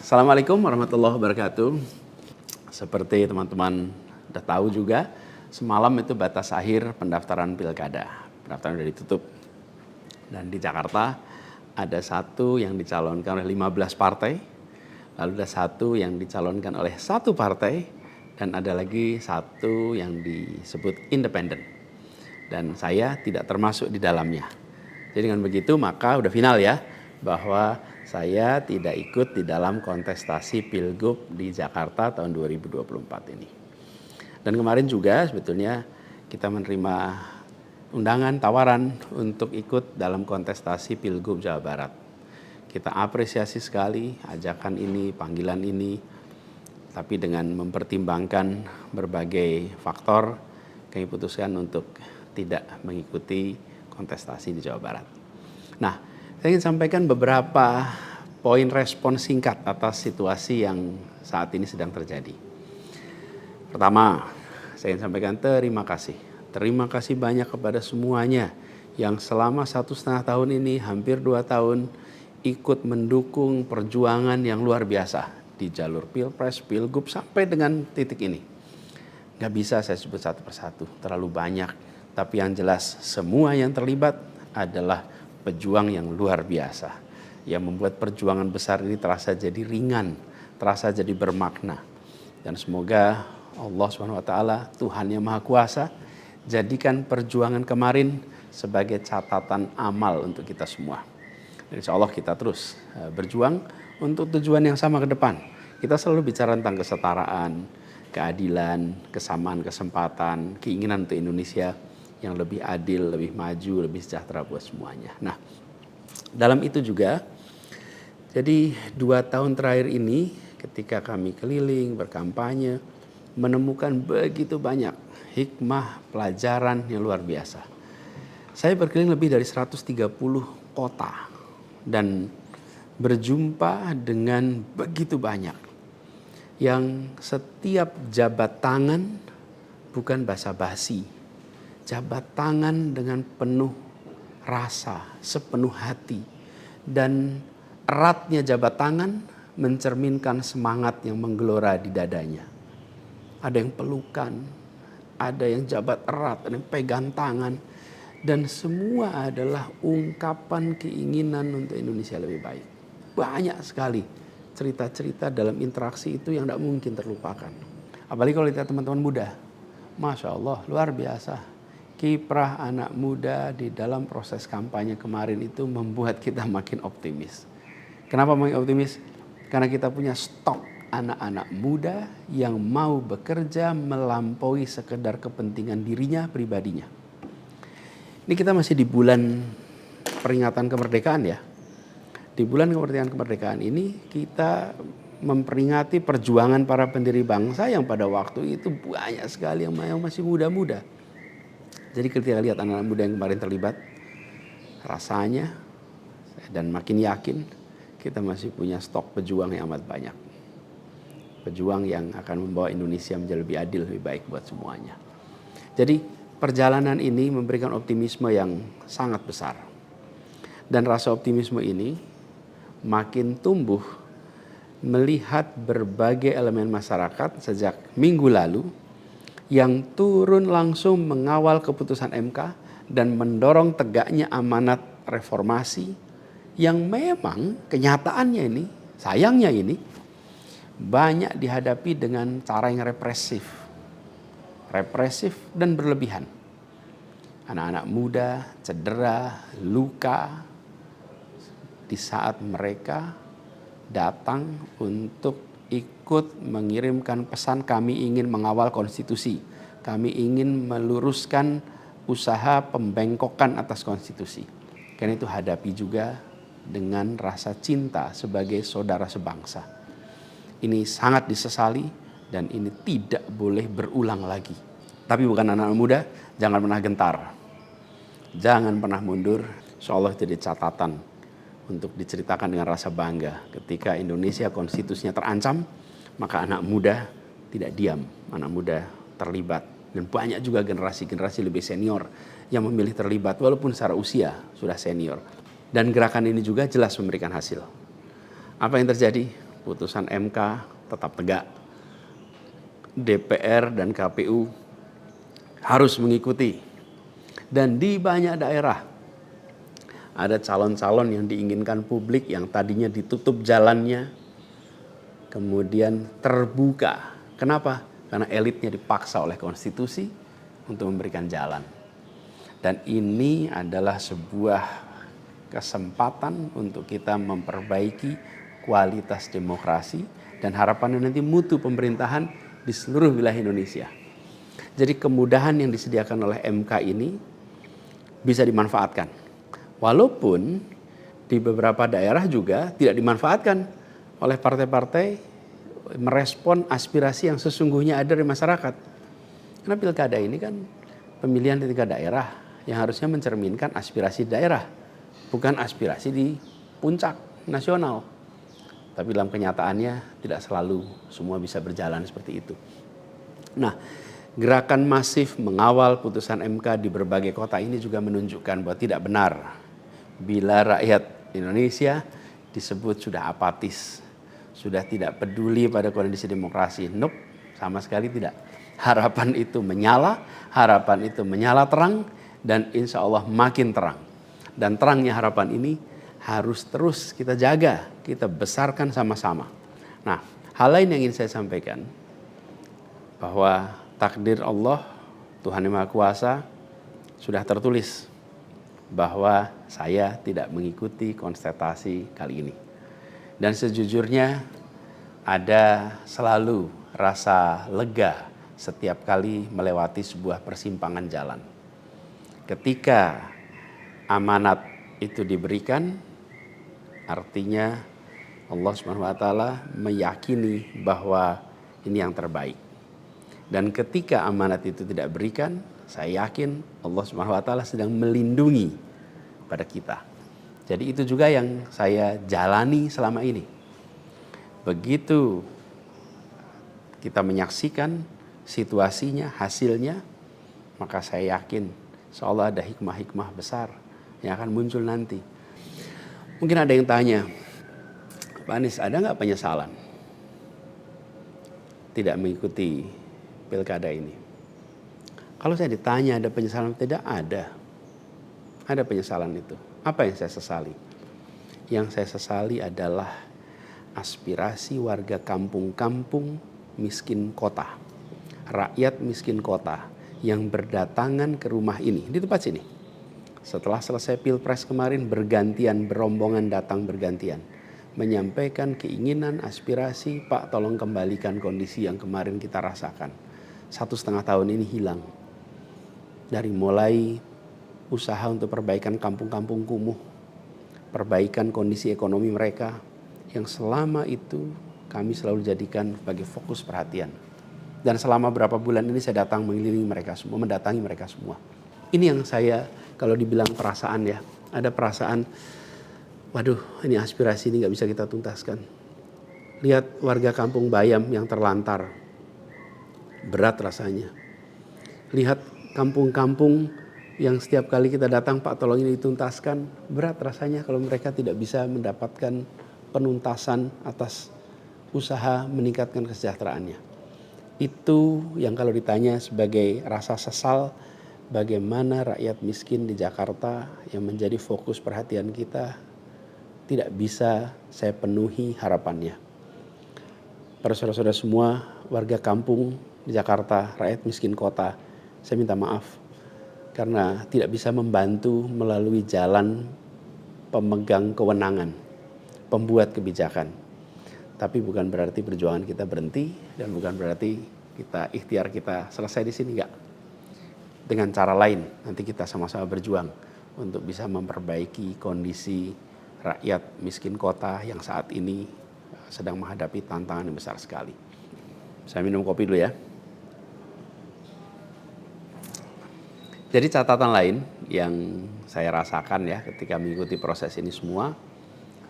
Assalamualaikum warahmatullahi wabarakatuh. Seperti teman-teman udah tahu juga, semalam itu batas akhir pendaftaran pilkada. Pendaftaran sudah ditutup. Dan di Jakarta ada satu yang dicalonkan oleh 15 partai, lalu ada satu yang dicalonkan oleh satu partai, dan ada lagi satu yang disebut independen. Dan saya tidak termasuk di dalamnya. Jadi dengan begitu maka udah final ya, bahwa saya tidak ikut di dalam kontestasi Pilgub di Jakarta tahun 2024 ini. Dan kemarin juga sebetulnya kita menerima undangan, tawaran untuk ikut dalam kontestasi Pilgub Jawa Barat. Kita apresiasi sekali ajakan ini, panggilan ini, tapi dengan mempertimbangkan berbagai faktor, kami putuskan untuk tidak mengikuti kontestasi di Jawa Barat. Nah, saya ingin sampaikan beberapa poin respon singkat atas situasi yang saat ini sedang terjadi. Pertama, saya ingin sampaikan terima kasih. Terima kasih banyak kepada semuanya yang selama 1,5 tahun ini, hampir 2 tahun, ikut mendukung perjuangan yang luar biasa di jalur Pilpres, Pilgub, sampai dengan titik ini. Gak bisa saya sebut satu persatu, terlalu banyak. Tapi yang jelas semua yang terlibat adalah pejuang yang luar biasa, yang membuat perjuangan besar ini terasa jadi ringan, terasa jadi bermakna. Dan semoga Allah SWT, Tuhan yang Maha Kuasa, jadikan perjuangan kemarin sebagai catatan amal untuk kita semua. Dan insya Allah kita terus berjuang untuk tujuan yang sama ke depan. Kita selalu bicara tentang kesetaraan, keadilan, kesamaan kesempatan, keinginan untuk Indonesia yang lebih adil, lebih maju, lebih sejahtera buat semuanya. Nah, dalam itu juga, jadi 2 tahun terakhir ini ketika kami keliling, berkampanye, menemukan begitu banyak hikmah, pelajaran yang luar biasa. Saya berkeliling lebih dari 130 kota dan berjumpa dengan begitu banyak yang setiap jabat tangan bukan basa-basi. Jabat tangan dengan penuh rasa, sepenuh hati. Dan eratnya jabat tangan mencerminkan semangat yang menggelora di dadanya. Ada yang pelukan, ada yang jabat erat, ada yang pegang tangan. Dan semua adalah ungkapan keinginan untuk Indonesia lebih baik. Banyak sekali cerita-cerita dalam interaksi itu yang tidak mungkin terlupakan. Apalagi kalau lihat teman-teman muda. Masya Allah, luar biasa. Kiprah anak muda di dalam proses kampanye kemarin itu membuat kita makin optimis. Kenapa makin optimis? Karena kita punya stok anak-anak muda yang mau bekerja melampaui sekedar kepentingan dirinya, pribadinya. Ini kita masih di bulan peringatan kemerdekaan ya. Di bulan kemerdekaan ini kita memperingati perjuangan para pendiri bangsa yang pada waktu itu banyak sekali yang masih muda-muda. Jadi ketika lihat anak-anak muda yang kemarin terlibat, rasanya dan makin yakin kita masih punya stok pejuang yang amat banyak. Pejuang yang akan membawa Indonesia menjadi lebih adil, lebih baik buat semuanya. Jadi perjalanan ini memberikan optimisme yang sangat besar. Dan rasa optimisme ini makin tumbuh melihat berbagai elemen masyarakat sejak minggu lalu yang turun langsung mengawal keputusan MK dan mendorong tegaknya amanat reformasi yang memang kenyataannya ini, sayangnya ini, banyak dihadapi dengan cara yang represif dan berlebihan. Anak-anak muda cedera, luka di saat mereka datang untuk ikut mengirimkan pesan kami ingin mengawal konstitusi. Kami ingin meluruskan usaha pembengkokan atas konstitusi. Karena itu hadapi juga dengan rasa cinta sebagai saudara sebangsa. Ini sangat disesali dan ini tidak boleh berulang lagi. Tapi bukan anak-anak muda, jangan pernah gentar. Jangan pernah mundur. Insyaallah itu jadi catatan untuk diceritakan dengan rasa bangga. Ketika Indonesia konstitusinya terancam, maka anak muda tidak diam. Anak muda terlibat. Dan banyak juga generasi-generasi lebih senior yang memilih terlibat walaupun secara usia sudah senior. Dan gerakan ini juga jelas memberikan hasil. Apa yang terjadi? putusan MK tetap tegak. DPR dan KPU harus mengikuti. Dan di banyak daerah ada calon-calon yang diinginkan publik yang tadinya ditutup jalannya, kemudian terbuka. Kenapa? Karena elitnya dipaksa oleh konstitusi untuk memberikan jalan. Dan ini adalah sebuah kesempatan untuk kita memperbaiki kualitas demokrasi dan harapannya nanti mutu pemerintahan di seluruh wilayah Indonesia. Jadi kemudahan yang disediakan oleh MK ini bisa dimanfaatkan. Walaupun di beberapa daerah juga tidak dimanfaatkan oleh partai-partai merespon aspirasi yang sesungguhnya ada di masyarakat. Karena pilkada ini kan pemilihan di tingkat daerah yang harusnya mencerminkan aspirasi daerah, bukan aspirasi di puncak nasional. Tapi dalam kenyataannya tidak selalu semua bisa berjalan seperti itu. Nah, gerakan masif mengawal putusan MK di berbagai kota ini juga menunjukkan bahwa tidak benar bila rakyat Indonesia disebut sudah apatis, sudah tidak peduli pada kondisi demokrasi. Nope, sama sekali tidak. Harapan itu menyala, harapan itu menyala terang, dan insya Allah makin terang. Dan terangnya harapan ini harus terus kita jaga, kita besarkan sama-sama. Nah, hal lain yang ingin saya sampaikan, bahwa takdir Allah, Tuhan Yang Maha Kuasa, sudah tertulis bahwa saya tidak mengikuti kontestasi kali ini. Dan sejujurnya ada selalu rasa lega setiap kali melewati sebuah persimpangan jalan. Ketika amanat itu diberikan, artinya Allah SWT meyakini bahwa ini yang terbaik. Dan ketika amanat itu tidak berikan, saya yakin Allah SWT sedang melindungi pada kita. Jadi itu juga yang saya jalani selama ini. Begitu kita menyaksikan situasinya, hasilnya, maka saya yakin insya Allah ada hikmah-hikmah besar yang akan muncul nanti. Mungkin ada yang tanya, Pak Anies, ada nggak penyesalan tidak mengikuti pilkada ini? Kalau saya ditanya ada penyesalan, tidak ada. Ada penyesalan itu. Apa yang saya sesali? Yang saya sesali adalah aspirasi warga kampung-kampung miskin kota, rakyat miskin kota yang berdatangan ke rumah ini, di tempat sini. Setelah selesai pilpres kemarin, bergantian, berombongan datang bergantian, menyampaikan keinginan, aspirasi, Pak tolong kembalikan kondisi yang kemarin kita rasakan. 1,5 tahun ini hilang. Dari mulai usaha untuk perbaikan kampung-kampung kumuh, perbaikan kondisi ekonomi mereka, yang selama itu kami selalu jadikan sebagai fokus perhatian. Dan selama berapa bulan ini saya datang mengelilingi mereka semua, mendatangi mereka semua. Ini yang saya, kalau dibilang perasaan ya, ada perasaan, waduh ini aspirasi ini gak bisa kita tuntaskan. Lihat warga kampung Bayam yang terlantar, berat rasanya. Lihat kampung-kampung yang setiap kali kita datang, Pak tolong ini dituntaskan, berat rasanya kalau mereka tidak bisa mendapatkan penuntasan atas usaha meningkatkan kesejahteraannya. Itu yang kalau ditanya sebagai rasa sesal, bagaimana rakyat miskin di Jakarta yang menjadi fokus perhatian kita tidak bisa saya penuhi harapannya. Para saudara-saudara semua, warga kampung di Jakarta, rakyat miskin kota, saya minta maaf karena tidak bisa membantu melalui jalan pemegang kewenangan, pembuat kebijakan. Tapi bukan berarti perjuangan kita berhenti dan bukan berarti kita ikhtiar kita selesai di sini, enggak. Dengan cara lain nanti kita sama-sama berjuang untuk bisa memperbaiki kondisi rakyat miskin kota yang saat ini sedang menghadapi tantangan yang besar sekali. Saya minum kopi dulu ya. Jadi catatan lain yang saya rasakan ya ketika mengikuti proses ini semua,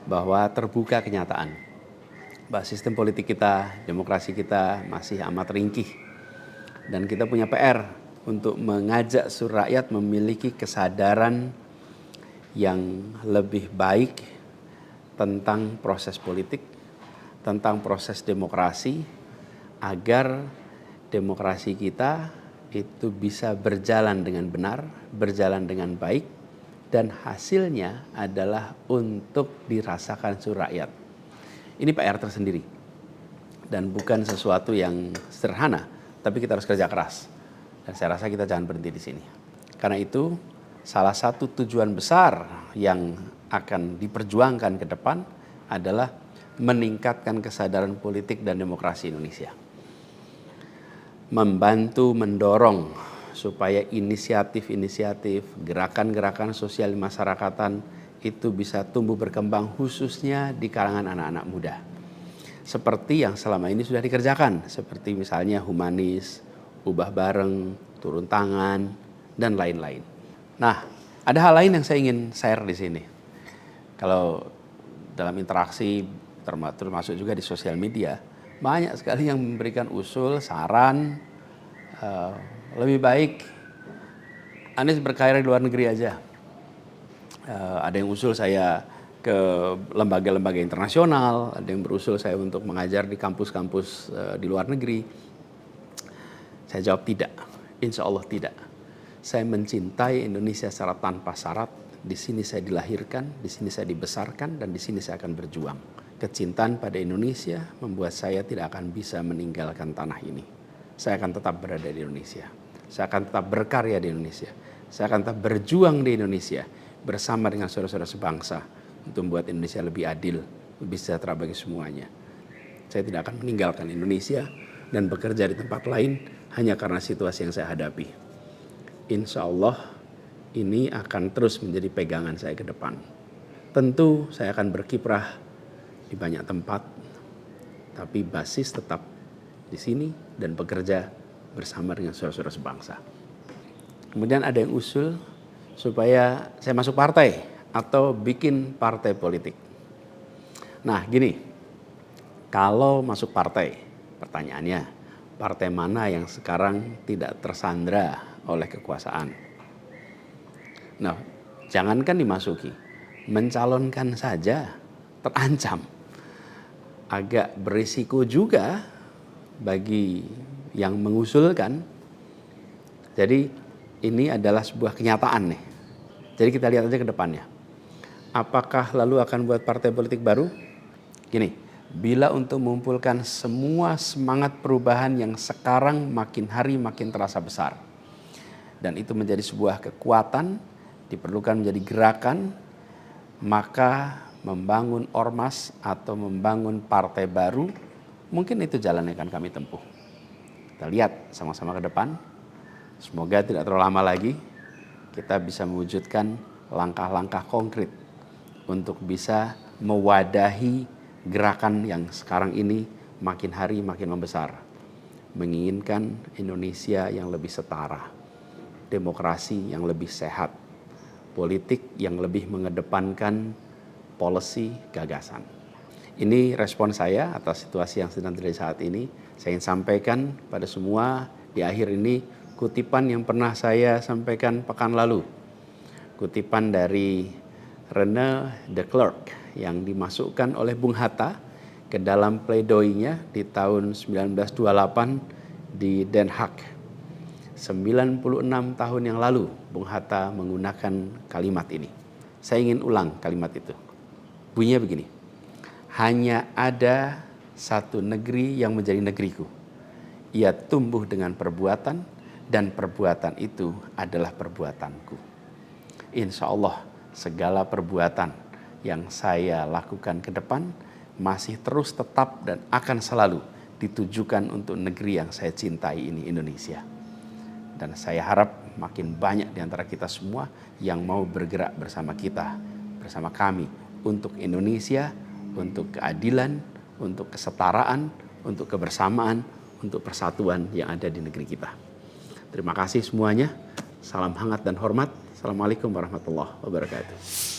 bahwa terbuka kenyataan bahwa sistem politik kita, demokrasi kita masih amat ringkih. Dan kita punya PR untuk mengajak seluruh rakyat memiliki kesadaran yang lebih baik tentang proses politik, tentang proses demokrasi agar demokrasi kita itu bisa berjalan dengan benar, berjalan dengan baik, dan hasilnya adalah untuk dirasakan seluruh rakyat. Ini PR tersendiri dan bukan sesuatu yang sederhana, tapi kita harus kerja keras. Dan saya rasa kita jangan berhenti di sini. Karena itu, salah satu tujuan besar yang akan diperjuangkan ke depan adalah meningkatkan kesadaran politik dan demokrasi Indonesia. Membantu mendorong supaya inisiatif-inisiatif, gerakan-gerakan sosial masyarakatan itu bisa tumbuh berkembang khususnya di kalangan anak-anak muda. Seperti yang selama ini sudah dikerjakan, seperti misalnya humanis, ubah bareng, turun tangan, dan lain-lain. Nah, ada hal lain yang saya ingin share di sini. Kalau dalam interaksi, termasuk juga di sosial media, banyak sekali yang memberikan usul, saran, lebih baik Anies berkarir di luar negeri aja. Ada yang usul saya ke lembaga-lembaga internasional, ada yang berusul saya untuk mengajar di kampus-kampus di luar negeri. Saya jawab tidak, insya Allah tidak. Saya mencintai Indonesia secara tanpa syarat. Di sini saya dilahirkan, di sini saya dibesarkan, dan di sini saya akan berjuang. Kecintaan pada Indonesia membuat saya tidak akan bisa meninggalkan tanah ini. Saya akan tetap berada di Indonesia. Saya akan tetap berkarya di Indonesia. Saya akan tetap berjuang di Indonesia bersama dengan saudara-saudara sebangsa untuk membuat Indonesia lebih adil, lebih sejahtera bagi semuanya. Saya tidak akan meninggalkan Indonesia dan bekerja di tempat lain hanya karena situasi yang saya hadapi. Insya Allah ini akan terus menjadi pegangan saya ke depan. Tentu saya akan berkiprah di banyak tempat, tapi basis tetap di sini dan bekerja bersama dengan saudara-saudara sebangsa. Kemudian ada yang usul supaya saya masuk partai atau bikin partai politik. Nah gini, kalau masuk partai, pertanyaannya, partai mana yang sekarang tidak tersandra oleh kekuasaan? Nah, jangankan dimasuki, mencalonkan saja terancam. Agak berisiko juga bagi yang mengusulkan. Jadi ini adalah sebuah kenyataan nih. Jadi kita lihat aja ke depannya. Apakah lalu akan buat partai politik baru? Gini, bila untuk mengumpulkan semua semangat perubahan yang sekarang makin hari makin terasa besar, dan itu menjadi sebuah kekuatan, diperlukan menjadi gerakan, maka membangun ormas atau membangun partai baru, mungkin itu jalan yang akan kami tempuh. Kita lihat sama-sama ke depan. Semoga tidak terlalu lama lagi kita bisa mewujudkan langkah-langkah konkret untuk bisa mewadahi gerakan yang sekarang ini makin hari makin membesar. Menginginkan Indonesia yang lebih setara, demokrasi yang lebih sehat, politik yang lebih mengedepankan policy gagasan. Ini respon saya atas situasi yang sedang terjadi saat ini. Saya ingin sampaikan pada semua di akhir ini kutipan yang pernah saya sampaikan pekan lalu. Kutipan dari René de Klerk yang dimasukkan oleh Bung Hatta ke dalam pledoinya di tahun 1928 di Den Haag. 96 tahun yang lalu Bung Hatta menggunakan kalimat ini. Saya ingin ulang kalimat itu. Bunyinya begini. Hanya ada satu negeri yang menjadi negeriku. Ia tumbuh dengan perbuatan, dan perbuatan itu adalah perbuatanku. Insya Allah segala perbuatan yang saya lakukan ke depan masih terus tetap dan akan selalu ditujukan untuk negeri yang saya cintai ini, Indonesia. Dan saya harap makin banyak di antara kita semua yang mau bergerak bersama kita, bersama kami untuk Indonesia, untuk keadilan, untuk kesetaraan, untuk kebersamaan, untuk persatuan yang ada di negeri kita. Terima kasih semuanya. Salam hangat dan hormat. Assalamualaikum warahmatullahi wabarakatuh.